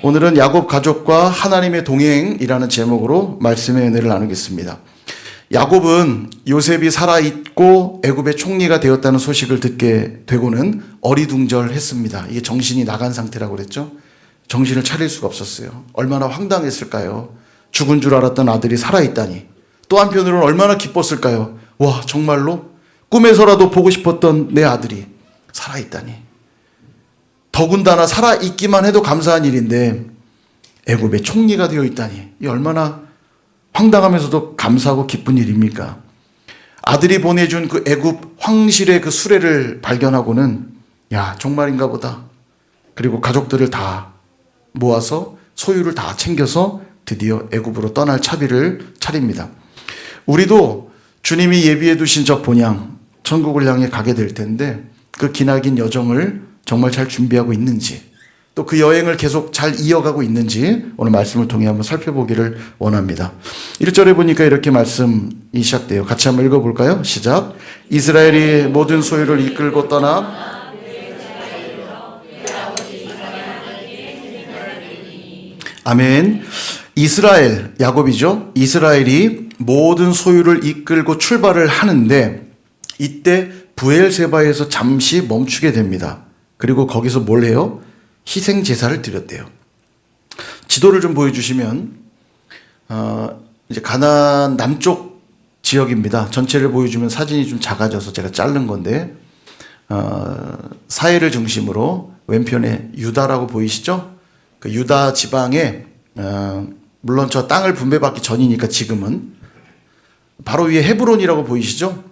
오늘은 야곱 가족과 하나님의 동행이라는 제목으로 말씀의 은혜를 나누겠습니다. 야곱은 요셉이 살아있고 애굽의 총리가 되었다는 소식을 듣게 되고는 어리둥절했습니다. 이게 정신이 나간 상태라고 그랬죠. 정신을 차릴 수가 없었어요. 얼마나 황당했을까요? 죽은 줄 알았던 아들이 살아있다니. 또 한편으로는 얼마나 기뻤을까요? 와, 정말로 꿈에서라도 보고 싶었던 내 아들이 살아있다니. 더군다나 살아있기만 해도 감사한 일인데 애굽의 총리가 되어 있다니. 이 얼마나 황당하면서도 감사하고 기쁜 일입니까? 아들이 보내준 그 애굽 황실의 그 수레를 발견하고는 야, 정말인가 보다. 그리고 가족들을 다 모아서 소유를 다 챙겨서 드디어 애굽으로 떠날 차비를 차립니다. 우리도 주님이 예비해 두신 저 본향 천국을 향해 가게 될 텐데 그 기나긴 여정을 정말 잘 준비하고 있는지, 또 그 여행을 계속 잘 이어가고 있는지 오늘 말씀을 통해 한번 살펴보기를 원합니다. 1절에 보니까 이렇게 말씀이 시작돼요. 같이 한번 읽어볼까요? 시작. 이스라엘이 모든 소유를 이끌고 떠나 아멘. 이스라엘, 야곱이죠. 이스라엘이 모든 소유를 이끌고 출발을 하는데 이때 브엘세바에서 잠시 멈추게 됩니다. 그리고 거기서 뭘 해요? 희생 제사를 드렸대요. 지도를 좀 보여주시면 이제 가나안 남쪽 지역입니다. 전체를 보여주면 사진이 좀 작아져서 제가 자른 건데 사해를 중심으로 왼편에 유다라고 보이시죠? 그 유다 지방에 물론 저 땅을 분배받기 전이니까 지금은 바로 위에 헤브론이라고 보이시죠?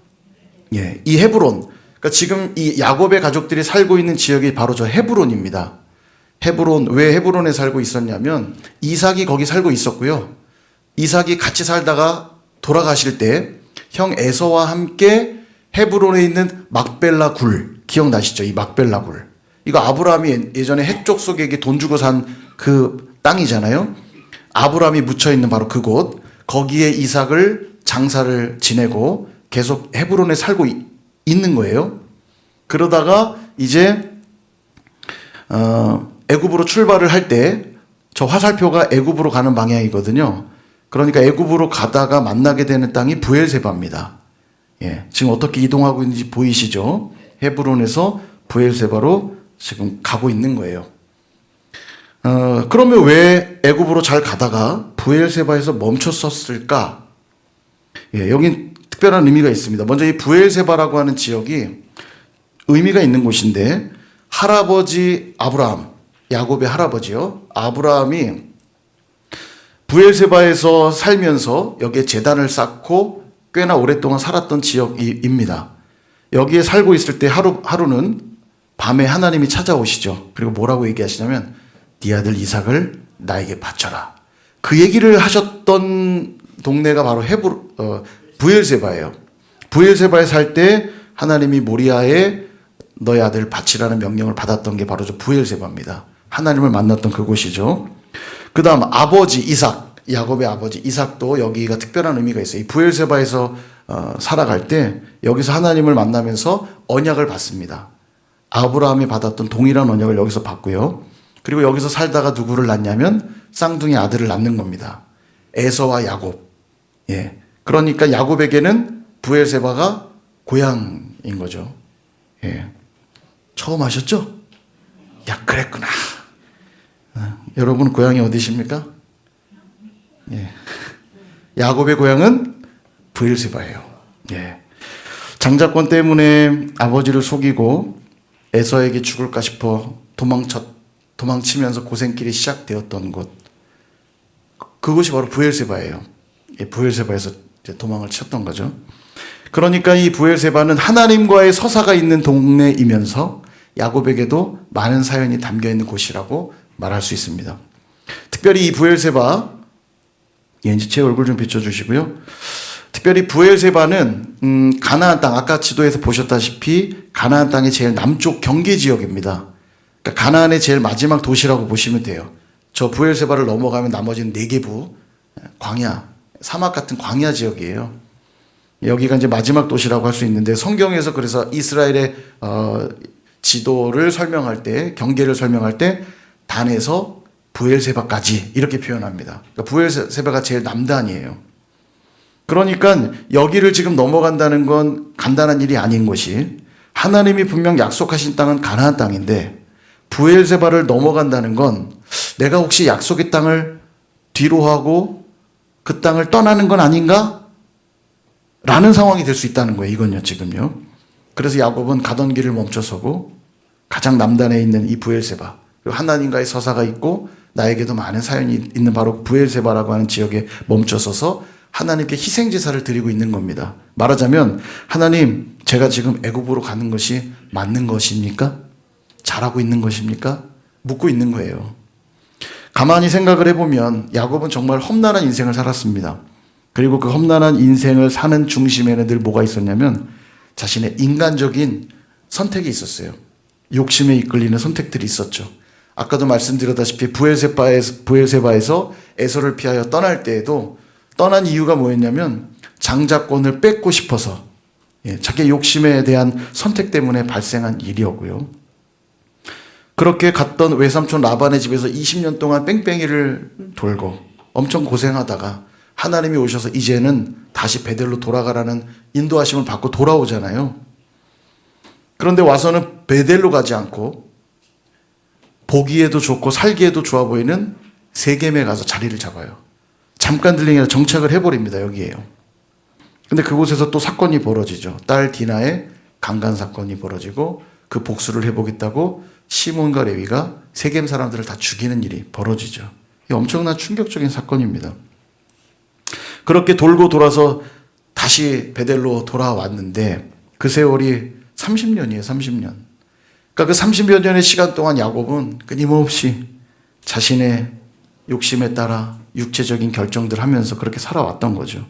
예, 이 헤브론. 그러니까 지금 이 야곱의 가족들이 살고 있는 지역이 바로 저 헤브론입니다. 헤브론, 왜 헤브론에 살고 있었냐면 이삭이 거기 살고 있었고요. 이삭이 같이 살다가 돌아가실 때 형 에서와 함께 헤브론에 있는 막벨라 굴, 기억나시죠? 이 막벨라 굴. 이거 아브라함이 예전에 해쪽 속에게 돈 주고 산 그 땅이잖아요. 아브라함이 묻혀 있는 바로 그곳, 거기에 이삭을 장사를 지내고 계속 헤브론에 살고 있는 거예요. 그러다가 이제 애굽으로 출발을 할 때 저 화살표가 애굽으로 가는 방향이거든요. 그러니까 애굽으로 가다가 만나게 되는 땅이 브엘세바입니다. 예, 지금 어떻게 이동하고 있는지 보이시죠? 헤브론에서 브엘세바로 지금 가고 있는 거예요. 그러면 왜 애굽으로 잘 가다가 브엘세바에서 멈췄었을까? 예, 여긴 특별한 의미가 있습니다. 먼저 이 브엘세바라고 하는 지역이 의미가 있는 곳인데 할아버지 아브라함, 야곱의 할아버지요. 아브라함이 브엘세바에서 살면서 여기에 제단을 쌓고 꽤나 오랫동안 살았던 지역입니다. 여기에 살고 있을 때 하루는 밤에 하나님이 찾아오시죠. 그리고 뭐라고 얘기하시냐면 네 아들 이삭을 나에게 바쳐라. 그 얘기를 하셨던 동네가 바로 브엘세바예요. 브엘세바에 살 때 하나님이 모리아에 너의 아들 바치라는 명령을 받았던 게 바로 저 브엘세바입니다. 하나님을 만났던 그곳이죠. 그 다음 아버지 이삭, 야곱의 아버지 이삭도 여기가 특별한 의미가 있어요. 이 브엘세바에서 살아갈 때 여기서 하나님을 만나면서 언약을 받습니다. 아브라함이 받았던 동일한 언약을 여기서 받고요. 그리고 여기서 살다가 누구를 낳냐면 쌍둥이 아들을 낳는 겁니다. 에서와 야곱. 예. 그러니까 야곱에게는 브엘세바가 고향인 거죠. 예. 처음 하셨죠? 야, 그랬구나. 여러분 고향이 어디십니까? 예. 야곱의 고향은 브엘세바예요. 예. 장자권 때문에 아버지를 속이고 에서에게 죽을까 싶어 도망치면서 고생길이 시작되었던 곳. 그곳이 바로 브엘세바예요. 예, 브엘세바에서 이제 도망을 쳤던 거죠. 그러니까 이 브엘세바는 하나님과의 서사가 있는 동네이면서 야곱에게도 많은 사연이 담겨 있는 곳이라고 말할 수 있습니다. 특별히 이 브엘세바, 예, 이제 제 얼굴 좀 비춰주시고요. 특별히 브엘세바는 가나안 땅, 아까 지도에서 보셨다시피 가나안 땅의 제일 남쪽 경계 지역입니다. 그러니까 가나안의 제일 마지막 도시라고 보시면 돼요. 저 브엘세바를 넘어가면 나머지는 네게부, 광야, 사막 같은 광야 지역이에요. 여기가 이제 마지막 도시라고 할 수 있는데 성경에서 그래서 이스라엘의 지도를 설명할 때, 경계를 설명할 때 단에서 부엘세바까지 이렇게 표현합니다. 그러니까 부엘세바가 제일 남단이에요. 그러니까 여기를 지금 넘어간다는 건 간단한 일이 아닌 것이, 하나님이 분명 약속하신 땅은 가나안 땅인데 부엘세바를 넘어간다는 건 내가 혹시 약속의 땅을 뒤로 하고 그 땅을 떠나는 건 아닌가? 라는 상황이 될 수 있다는 거예요. 이건요, 지금요. 그래서 야곱은 가던 길을 멈춰서고 가장 남단에 있는 이 부엘세바, 그리고 하나님과의 서사가 있고 나에게도 많은 사연이 있는 바로 부엘세바라고 하는 지역에 멈춰서서 하나님께 희생제사를 드리고 있는 겁니다. 말하자면, 하나님, 제가 지금 애굽으로 가는 것이 맞는 것입니까? 잘하고 있는 것입니까? 묻고 있는 거예요. 가만히 생각을 해보면 야곱은 정말 험난한 인생을 살았습니다. 그리고 그 험난한 인생을 사는 중심에는 늘 뭐가 있었냐면 자신의 인간적인 선택이 있었어요. 욕심에 이끌리는 선택들이 있었죠. 아까도 말씀드렸다시피 부엘세바에서 에서를 피하여 떠날 때에도 떠난 이유가 뭐였냐면 장자권을 뺏고 싶어서, 자기의 욕심에 대한 선택 때문에 발생한 일이었고요. 그렇게 갔던 외삼촌 라반의 집에서 20년 동안 뺑뺑이를 돌고 엄청 고생하다가 하나님이 오셔서 이제는 다시 베델로 돌아가라는 인도하심을 받고 돌아오잖아요. 그런데 와서는 베델로 가지 않고 보기에도 좋고 살기에도 좋아 보이는 세겜에 가서 자리를 잡아요. 잠깐 들리니까 정착을 해버립니다. 여기에요. 근데 그곳에서 또 사건이 벌어지죠. 딸 디나의 강간 사건이 벌어지고 그 복수를 해보겠다고 시몬과 레위가 세겜 사람들을 다 죽이는 일이 벌어지죠. 이 엄청난 충격적인 사건입니다. 그렇게 돌고 돌아서 다시 베델로 돌아왔는데 그 세월이 30년이에요. 30년. 그러니까 그 30여 년의 시간 동안 야곱은 끊임없이 자신의 욕심에 따라 육체적인 결정들을 하면서 그렇게 살아왔던 거죠.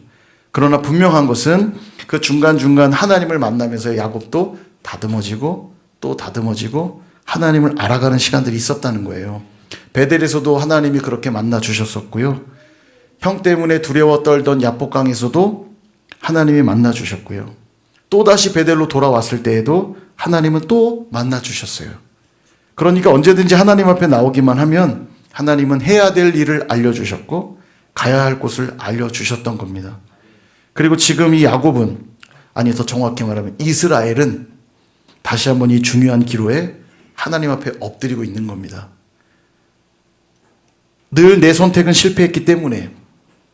그러나 분명한 것은 그 중간중간 하나님을 만나면서 야곱도 다듬어지고 또 다듬어지고 하나님을 알아가는 시간들이 있었다는 거예요. 베델에서도 하나님이 그렇게 만나 주셨었고요. 형 때문에 두려워 떨던 야복강에서도 하나님이 만나 주셨고요. 또다시 베델로 돌아왔을 때에도 하나님은 또 만나 주셨어요. 그러니까 언제든지 하나님 앞에 나오기만 하면 하나님은 해야 될 일을 알려주셨고 가야 할 곳을 알려주셨던 겁니다. 그리고 지금 이 야곱은, 아니 더 정확히 말하면 이스라엘은 다시 한번 이 중요한 기로에 하나님 앞에 엎드리고 있는 겁니다. 늘 내 선택은 실패했기 때문에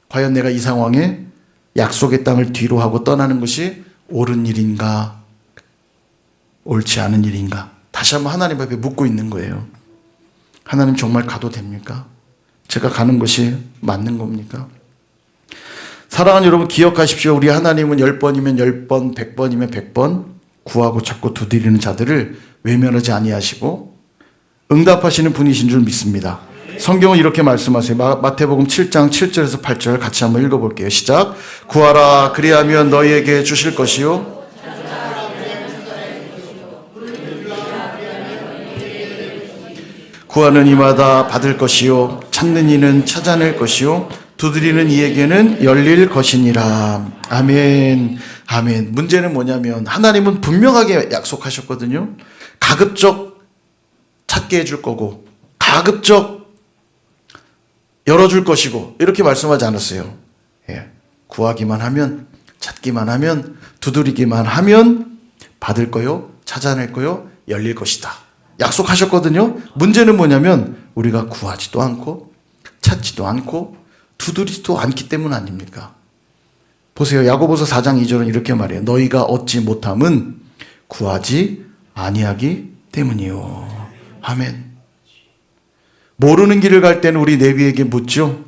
과연 내가 이 상황에 약속의 땅을 뒤로 하고 떠나는 것이 옳은 일인가, 옳지 않은 일인가, 다시 한번 하나님 앞에 묻고 있는 거예요. 하나님, 정말 가도 됩니까? 제가 가는 것이 맞는 겁니까? 사랑하는 여러분, 기억하십시오. 우리 하나님은 10번이면 10번, 100번이면 100번 구하고 찾고 두드리는 자들을 외면하지 아니하시고 응답하시는 분이신 줄 믿습니다. 성경은 이렇게 말씀하세요. 마태복음 7장 7절에서 8절 같이 한번 읽어볼게요. 시작. 구하라, 그리하면 너희에게 주실 것이요, 구하는 이마다 받을 것이요, 찾는 이는 찾아낼 것이요, 두드리는 이에게는 열릴 것이니라. 아멘. 아멘. 문제는 뭐냐면 하나님은 분명하게 약속하셨거든요. 가급적 찾게 해줄 거고 가급적 열어줄 것이고 이렇게 말씀하지 않았어요. 구하기만 하면, 찾기만 하면, 두드리기만 하면 받을 거요, 찾아낼 거요, 열릴 것이다. 약속하셨거든요. 문제는 뭐냐면 우리가 구하지도 않고 찾지도 않고 두드리지도 않기 때문 아닙니까? 보세요. 야고보서 4장 2절은 이렇게 말해요. 너희가 얻지 못함은 구하지 아니하기 때문이요. 아멘. 모르는 길을 갈 때는 우리 내비에게 묻죠.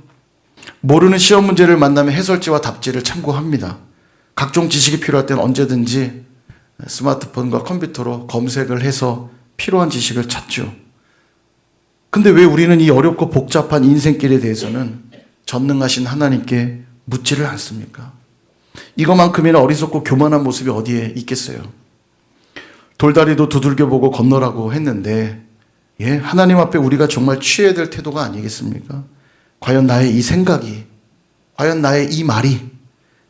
모르는 시험 문제를 만나면 해설지와 답지를 참고합니다. 각종 지식이 필요할 때는 언제든지 스마트폰과 컴퓨터로 검색을 해서 필요한 지식을 찾죠. 근데 왜 우리는 이 어렵고 복잡한 인생길에 대해서는 전능하신 하나님께 묻지를 않습니까? 이것만큼이나 어리석고 교만한 모습이 어디에 있겠어요? 돌다리도 두들겨보고 건너라고 했는데, 하나님 앞에 우리가 정말 취해야 될 태도가 아니겠습니까? 과연 나의 이 생각이, 과연 나의 이 말이,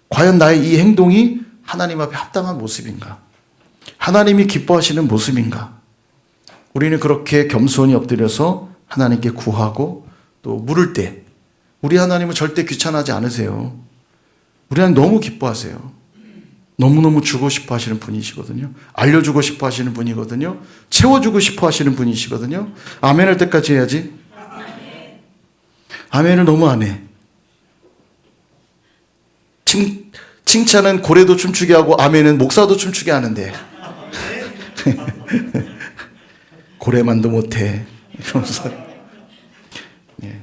과연 나의 이 행동이 하나님 앞에 합당한 모습인가? 하나님이 기뻐하시는 모습인가? 우리는 그렇게 겸손히 엎드려서 하나님께 구하고 또 물을 때 우리 하나님은 절대 귀찮아하지 않으세요. 우리 하나님 너무 기뻐하세요. 너무너무 주고 싶어 하시는 분이시거든요. 알려주고 싶어 하시는 분이거든요. 채워주고 싶어 하시는 분이시거든요. 아멘 할 때까지 해야지. 아멘을 너무 안 해. 칭찬은 고래도 춤추게 하고 아멘은 목사도 춤추게 하는데 고래만도 못해. 이러면서 예.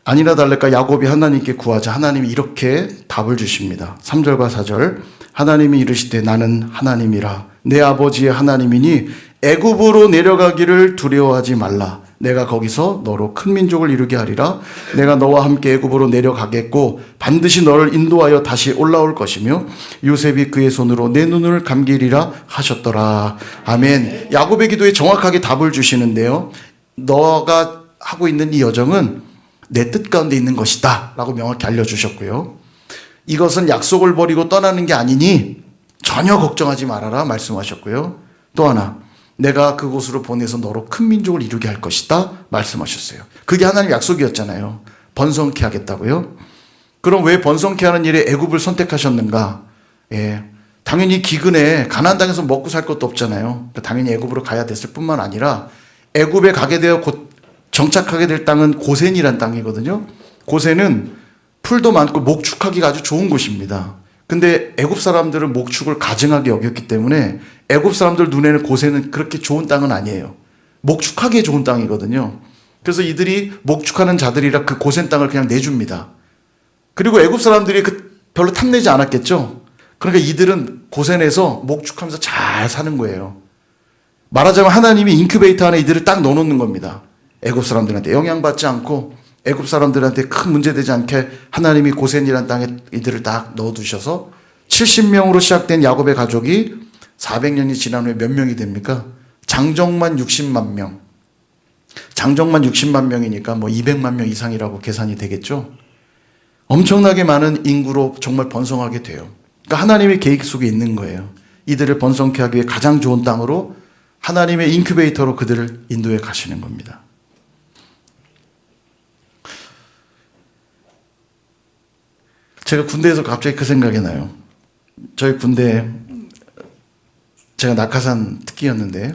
아니나 다를까 야곱이 하나님께 구하자 하나님이 이렇게 답을 주십니다. 3절과 4절 하나님이 이르시되 나는 하나님이라 내 아버지의 하나님이니 애굽으로 내려가기를 두려워하지 말라. 내가 거기서 너로 큰 민족을 이루게 하리라. 내가 너와 함께 애굽으로 내려가겠고 반드시 너를 인도하여 다시 올라올 것이며 요셉이 그의 손으로 내 눈을 감기리라 하셨더라. 아멘. 야곱의 기도에 정확하게 답을 주시는데요. 너가 하고 있는 이 여정은 내 뜻 가운데 있는 것이다 라고 명확히 알려주셨고요. 이것은 약속을 버리고 떠나는 게 아니니 전혀 걱정하지 말아라 말씀하셨고요. 또 하나 내가 그곳으로 보내서 너로 큰 민족을 이루게 할 것이다 말씀하셨어요. 그게 하나님 약속이었잖아요. 번성케 하겠다고요. 그럼 왜 번성케 하는 일에 애굽을 선택하셨는가? 예, 당연히 기근에 가나안 땅에서 먹고 살 것도 없잖아요. 당연히 애굽으로 가야 됐을 뿐만 아니라 애굽에 가게 되어 곧 정착하게 될 땅은 고센이란 땅이거든요. 고센은 풀도 많고 목축하기가 아주 좋은 곳입니다. 근데 애굽 사람들은 목축을 가증하게 여겼기 때문에 애굽 사람들 눈에는 고센은 그렇게 좋은 땅은 아니에요. 목축하기에 좋은 땅이거든요. 그래서 이들이 목축하는 자들이라 그 고센 땅을 그냥 내줍니다. 그리고 애굽 사람들이 별로 탐내지 않았겠죠. 그러니까 이들은 고센에서 목축하면서 잘 사는 거예요. 말하자면 하나님이 인큐베이터 안에 이들을 딱 넣어놓는 겁니다. 애굽 사람들한테 영향받지 않고 애굽 사람들한테 큰 문제되지 않게 하나님이 고센이라는 땅에 이들을 딱 넣어두셔서 70명으로 시작된 야곱의 가족이 400년이 지난 후에 몇 명이 됩니까? 장정만 60만 명. 장정만 60만 명이니까 뭐 200만 명 이상이라고 계산이 되겠죠. 엄청나게 많은 인구로 정말 번성하게 돼요. 그러니까 하나님의 계획 속에 있는 거예요. 이들을 번성케 하기 위해 가장 좋은 땅으로 하나님의 인큐베이터로 그들을 인도해 가시는 겁니다. 제가 군대에서 갑자기 그 생각이 나요. 저희 군대에 제가 낙하산 특기였는데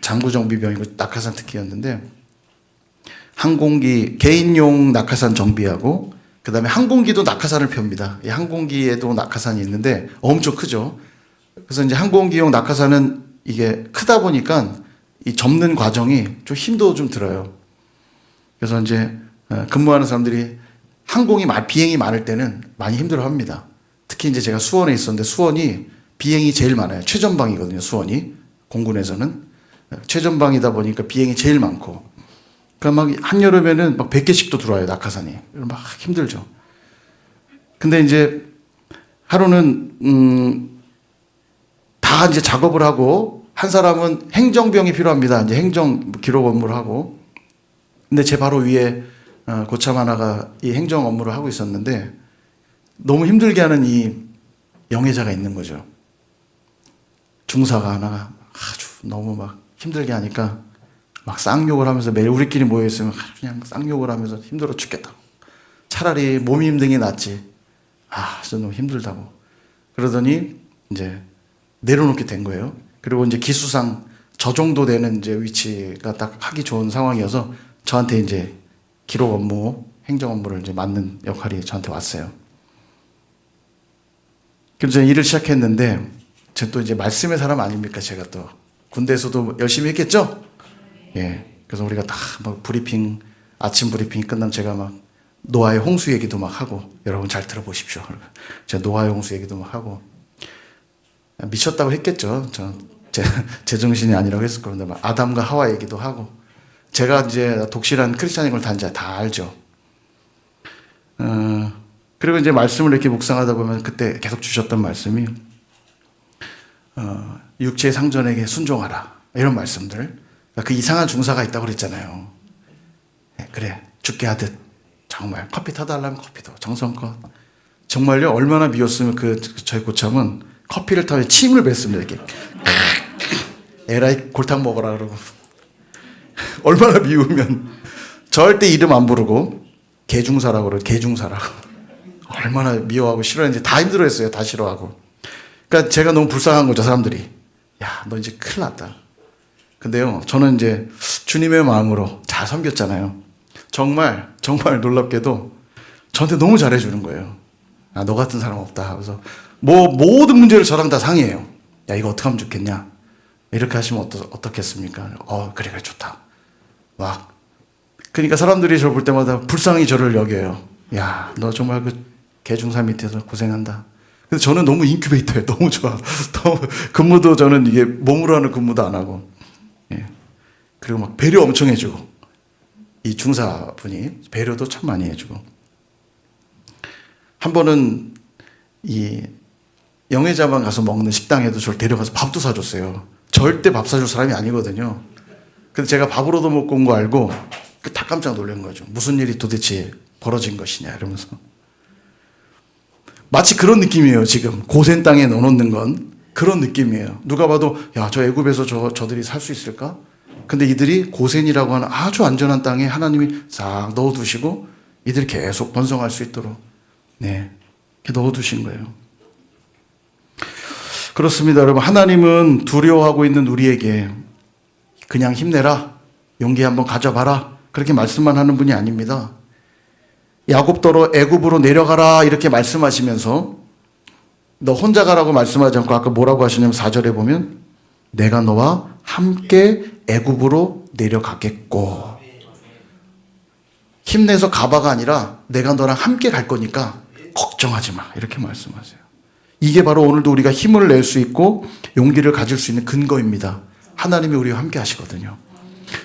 장구정비병이고 낙하산 특기였는데 항공기 개인용 낙하산 정비하고 그 다음에 항공기도 낙하산을 펴니다. 이 항공기에도 낙하산이 있는데 엄청 크죠. 그래서 이제 항공기용 낙하산은 이게 크다 보니까 이 접는 과정이 좀 힘도 좀 들어요. 그래서 이제 근무하는 사람들이 비행이 많을 때는 많이 힘들어 합니다. 특히 이제 제가 수원에 있었는데 수원이 비행이 제일 많아요. 최전방이거든요, 수원이. 공군에서는. 최전방이다 보니까 비행이 제일 많고. 그러니까 막 한여름에는 막 100개씩도 들어와요, 낙하산이. 막 힘들죠. 근데 이제 하루는, 다 이제 작업을 하고, 한 사람은 행정병이 필요합니다. 이제 행정 기록 업무를 하고. 근데 제 바로 위에 고참 하나가 이 행정 업무를 하고 있었는데 너무 힘들게 하는 이 영해자가 있는 거죠. 중사가 하나가 아주 너무 막 힘들게 하니까 막 쌍욕을 하면서 매일 우리끼리 모여있으면 그냥 쌍욕을 하면서 힘들어 죽겠다고. 차라리 몸이 힘든 게 낫지. 진짜 너무 힘들다고. 그러더니 이제 내려놓게 된 거예요. 그리고 이제 기수상 저 정도 되는 이제 위치가 딱 하기 좋은 상황이어서 저한테 이제 기록 업무, 행정 업무를 이제 맡는 역할이 저한테 왔어요. 그래서 제가 일을 시작했는데, 제가 또 이제 말씀의 사람 아닙니까? 제가 또 군대에서도 열심히 했겠죠? 예. 그래서 우리가 다 막 브리핑, 아침 브리핑이 끝나면 제가 막 노아의 홍수 얘기도 막 하고, 여러분 잘 들어보십시오. 제가 노아의 홍수 얘기도 막 하고, 미쳤다고 했겠죠. 제 정신이 아니라고 했을 건데, 막 아담과 하와 얘기도 하고, 제가 이제 독실한 크리스찬인 걸 다 알죠. 그리고 이제 말씀을 이렇게 묵상하다 보면 그때 계속 주셨던 말씀이, 육체의 상전에게 순종하라. 이런 말씀들. 그 이상한 중사가 있다고 그랬잖아요. 그래, 죽게 하듯. 정말 커피 타달라면 커피도 정성껏. 정말요, 얼마나 미웠으면 저희 고참은 커피를 타면 침을 뱉습니다. 이렇게. 에라이 골탕 먹어라 그러고. 얼마나 미우면 절대 이름 안 부르고 개중사라고 그래요. 개중사라고. 얼마나 미워하고 싫어했는지 다 힘들어했어요. 다 싫어하고. 그러니까 제가 너무 불쌍한 거죠. 사람들이. 야, 너 이제 큰일 났다. 근데요, 저는 이제 주님의 마음으로 잘 섬겼잖아요. 정말 놀랍게도 저한테 너무 잘해주는 거예요. 아, 너 같은 사람 없다. 그래서 모든 문제를 저랑 다 상의해요. 야, 이거 어떻게 하면 좋겠냐? 이렇게 하시면 어떻겠습니까? 그래, 좋다. 막. 그러니까 사람들이 저를 볼 때마다 불쌍히 저를 여겨요. 야, 너 정말 그 개중사 밑에서 고생한다. 근데 저는 너무 인큐베이터예요. 너무 좋아. 근무도 저는 이게 몸으로 하는 근무도 안 하고. 예. 그리고 막 배려 엄청 해주고. 이 중사분이 배려도 참 많이 해주고. 한 번은 이 영해자만 가서 먹는 식당에도 저를 데려가서 밥도 사줬어요. 절대 밥 사줄 사람이 아니거든요. 근데 제가 밥으로 얻어먹고 온 거 알고 다 깜짝 놀란 거죠. 무슨 일이 도대체 벌어진 것이냐 이러면서. 마치 그런 느낌이에요. 지금 고센 땅에 넣어놓는 건 그런 느낌이에요. 누가 봐도 야, 저 애굽에서 저들이 살 수 있을까? 근데 이들이 고센이라고 하는 아주 안전한 땅에 하나님이 싹 넣어두시고 이들이 계속 번성할 수 있도록 이렇게 넣어두신 거예요. 그렇습니다, 여러분. 하나님은 두려워하고 있는 우리에게 그냥 힘내라, 용기 한번 가져봐라, 그렇게 말씀만 하는 분이 아닙니다. 야곱더러 애굽으로 내려가라 이렇게 말씀하시면서 너 혼자 가라고 말씀하지 않고 아까 뭐라고 하시냐면 4절에 보면 내가 너와 함께 애굽으로 내려가겠고, 힘내서 가봐가 아니라 내가 너랑 함께 갈 거니까 걱정하지 마 이렇게 말씀하세요. 이게 바로 오늘도 우리가 힘을 낼 수 있고 용기를 가질 수 있는 근거입니다. 하나님이 우리와 함께 하시거든요.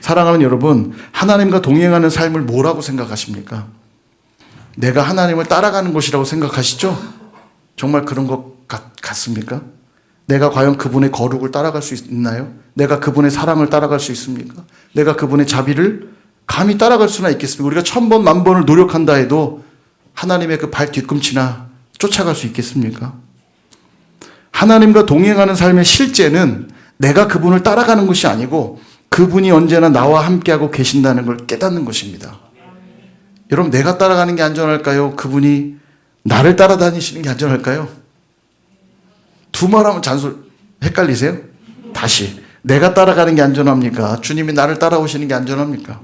사랑하는 여러분, 하나님과 동행하는 삶을 뭐라고 생각하십니까? 내가 하나님을 따라가는 것이라고 생각하시죠? 정말 그런 것 같습니까? 내가 과연 그분의 거룩을 따라갈 수 있나요? 내가 그분의 사랑을 따라갈 수 있습니까? 내가 그분의 자비를 감히 따라갈 수나 있겠습니까? 우리가 1000번, 10,000번을 노력한다 해도 하나님의 그 발 뒤꿈치나 쫓아갈 수 있겠습니까? 하나님과 동행하는 삶의 실제는 내가 그분을 따라가는 것이 아니고 그분이 언제나 나와 함께하고 계신다는 걸 깨닫는 것입니다. 여러분, 내가 따라가는 게 안전할까요? 그분이 나를 따라다니시는 게 안전할까요? 두 말하면 헷갈리세요? 다시. 내가 따라가는 게 안전합니까? 주님이 나를 따라오시는 게 안전합니까?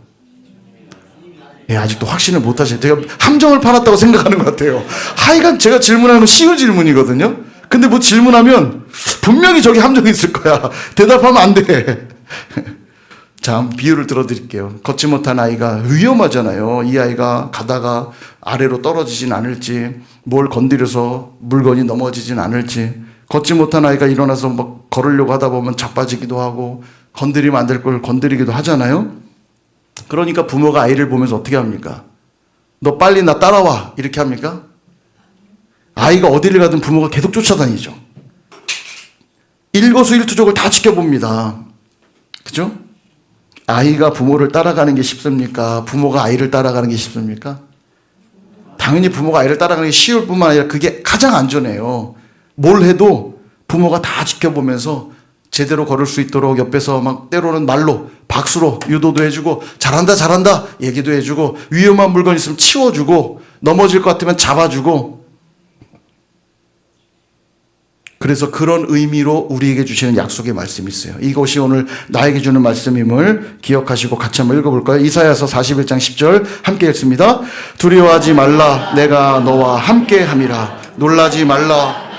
예, 아직도 확신을 못 하시네요. 제가 함정을 팔았다고 생각하는 것 같아요. 하여간 제가 질문하는 건 쉬운 질문이거든요. 근데 뭐 질문하면 분명히 저기 함정이 있을 거야. 대답하면 안 돼. 자, 비유를 들어드릴게요. 걷지 못한 아이가 위험하잖아요. 이 아이가 가다가 아래로 떨어지진 않을지, 뭘 건드려서 물건이 넘어지진 않을지, 걷지 못한 아이가 일어나서 막 걸으려고 하다 보면 자빠지기도 하고 건드리면 안 될 걸 건드리기도 하잖아요. 그러니까 부모가 아이를 보면서 어떻게 합니까? 너 빨리 나 따라와 이렇게 합니까? 아이가 어디를 가든 부모가 계속 쫓아다니죠. 일거수일투족을 다 지켜봅니다. 그죠? 아이가 부모를 따라가는 게 쉽습니까? 부모가 아이를 따라가는 게 쉽습니까? 당연히 부모가 아이를 따라가는 게 쉬울 뿐만 아니라 그게 가장 안전해요. 뭘 해도 부모가 다 지켜보면서 제대로 걸을 수 있도록 옆에서 막 때로는 말로, 박수로 유도도 해주고 잘한다 잘한다 얘기도 해주고 위험한 물건 있으면 치워주고 넘어질 것 같으면 잡아주고. 그래서 그런 의미로 우리에게 주시는 약속의 말씀이 있어요. 이것이 오늘 나에게 주는 말씀임을 기억하시고 같이 한번 읽어볼까요? 이사야서 41장 10절 함께 읽습니다. 두려워하지 말라, 내가 너와 함께 함이라. 놀라지 말라,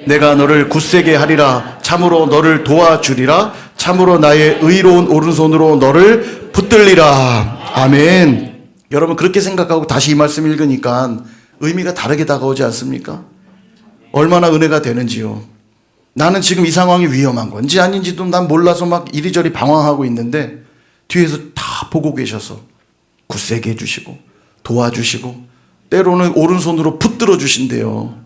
내가 너를 굳세게 하리라. 참으로 너를 도와주리라. 참으로 나의 의로운 오른손으로 너를 붙들리라. 아멘. 여러분, 그렇게 생각하고 다시 이 말씀 읽으니까 의미가 다르게 다가오지 않습니까? 얼마나 은혜가 되는지요. 나는 지금 이 상황이 위험한 건지 아닌지도 난 몰라서 막 이리저리 방황하고 있는데 뒤에서 다 보고 계셔서 굳세게 해주시고 도와주시고 때로는 오른손으로 붙들어 주신대요.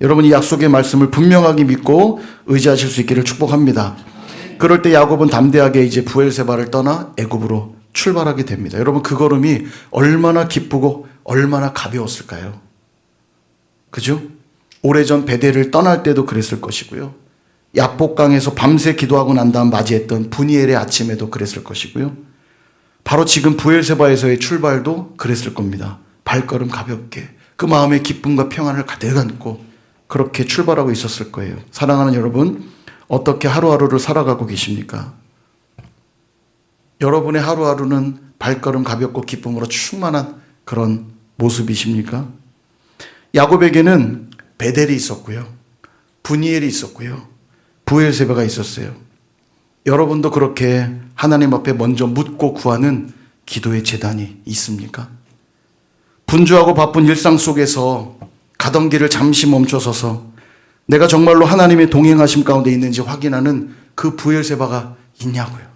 여러분, 이 약속의 말씀을 분명하게 믿고 의지하실 수 있기를 축복합니다. 그럴 때 야곱은 담대하게 이제 부엘세바를 떠나 애굽으로 출발하게 됩니다. 여러분, 그 걸음이 얼마나 기쁘고 얼마나 가벼웠을까요? 그죠? 오래전 베델을 떠날 때도 그랬을 것이고요. 야복강에서 밤새 기도하고 난 다음 맞이했던 분이엘의 아침에도 그랬을 것이고요. 바로 지금 부엘세바에서의 출발도 그랬을 겁니다. 발걸음 가볍게 그 마음의 기쁨과 평안을 가득 안고 그렇게 출발하고 있었을 거예요. 사랑하는 여러분, 어떻게 하루하루를 살아가고 계십니까? 여러분의 하루하루는 발걸음 가볍고 기쁨으로 충만한 그런 모습이십니까? 야곱에게는 베델이 있었고요. 분이엘이 있었고요. 부엘세바가 있었어요. 여러분도 그렇게 하나님 앞에 먼저 묻고 구하는 기도의 제단이 있습니까? 분주하고 바쁜 일상 속에서 가던 길을 잠시 멈춰서서 내가 정말로 하나님의 동행하심 가운데 있는지 확인하는 그 부엘세바가 있냐고요.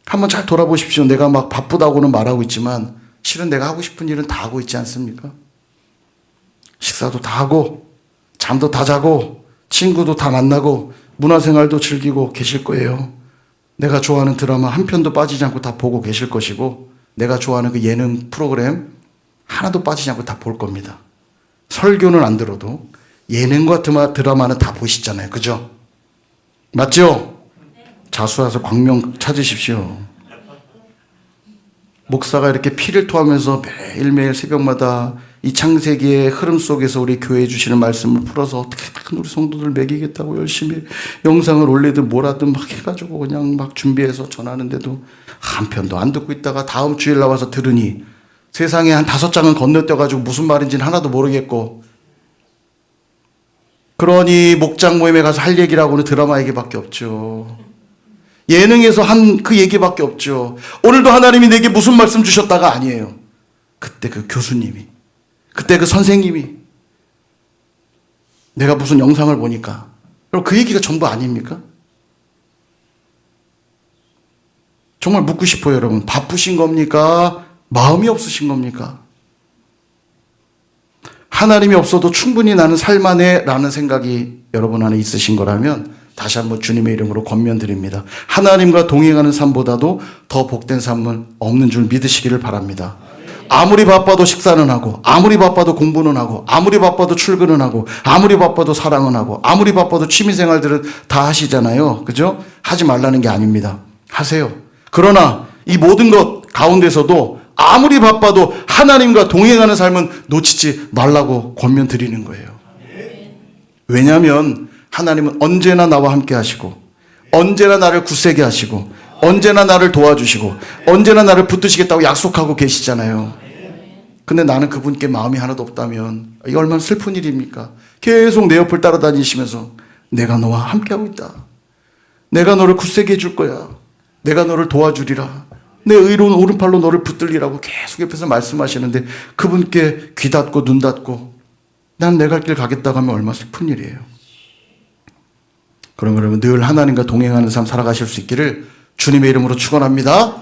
한번 잘 돌아보십시오. 내가 막 바쁘다고는 말하고 있지만 실은 내가 하고 싶은 일은 다 하고 있지 않습니까? 식사도 다 하고 잠도 다 자고 친구도 다 만나고 문화생활도 즐기고 계실 거예요. 내가 좋아하는 드라마 한 편도 빠지지 않고 다 보고 계실 것이고 내가 좋아하는 그 예능 프로그램 하나도 빠지지 않고 다 볼 겁니다. 설교는 안 들어도 예능과 드라마는 다 보시잖아요. 그죠? 맞죠? 자수해서 광명 찾으십시오. 목사가 이렇게 피를 토하면서 매일매일 새벽마다 이 창세기의 흐름 속에서 우리 교회에 주시는 말씀을 풀어서 어떻게든 우리 성도들 먹이겠다고 열심히 영상을 올리든 뭐라든 막 해가지고 그냥 막 준비해서 전하는데도 한 편도 안 듣고 있다가 다음 주일 나와서 들으니 세상에 한 5장은 건너뛰어가지고 무슨 말인지는 하나도 모르겠고 그러니 목장 모임에 가서 할 얘기라고는 드라마 얘기밖에 없죠. 예능에서 한 그 얘기밖에 없죠. 오늘도 하나님이 내게 무슨 말씀 주셨다가 아니에요. 그때 그 교수님이, 그때 그 선생님이, 내가 무슨 영상을 보니까. 그럼 그 얘기가 전부 아닙니까? 정말 묻고 싶어요, 여러분. 바쁘신 겁니까? 마음이 없으신 겁니까? 하나님이 없어도 충분히 나는 살만해 라는 생각이 여러분 안에 있으신 거라면 다시 한번 주님의 이름으로 권면드립니다. 하나님과 동행하는 삶보다도 더 복된 삶은 없는 줄 믿으시기를 바랍니다. 아무리 바빠도 식사는 하고 아무리 바빠도 공부는 하고 아무리 바빠도 출근은 하고 아무리 바빠도 사랑은 하고 아무리 바빠도 취미생활들은 다 하시잖아요. 그죠? 하지 말라는 게 아닙니다. 하세요. 그러나 이 모든 것 가운데서도 아무리 바빠도 하나님과 동행하는 삶은 놓치지 말라고 권면드리는 거예요. 왜냐하면 하나님은 언제나 나와 함께 하시고 언제나 나를 굳세게 하시고 언제나 나를 도와주시고 언제나 나를 붙드시겠다고 약속하고 계시잖아요. 근데 나는 그분께 마음이 하나도 없다면 이게 얼마나 슬픈 일입니까? 계속 내 옆을 따라다니시면서 내가 너와 함께하고 있다. 내가 너를 굳세게 해줄 거야. 내가 너를 도와주리라. 내 의로운 오른팔로 너를 붙들리라고 계속 옆에서 말씀하시는데 그분께 귀 닫고 눈 닫고 난 내 갈 길 가겠다고 하면 얼마나 슬픈 일이에요. 그럼 여러분 늘 하나님과 동행하는 삶 살아가실 수 있기를 주님의 이름으로 축원합니다.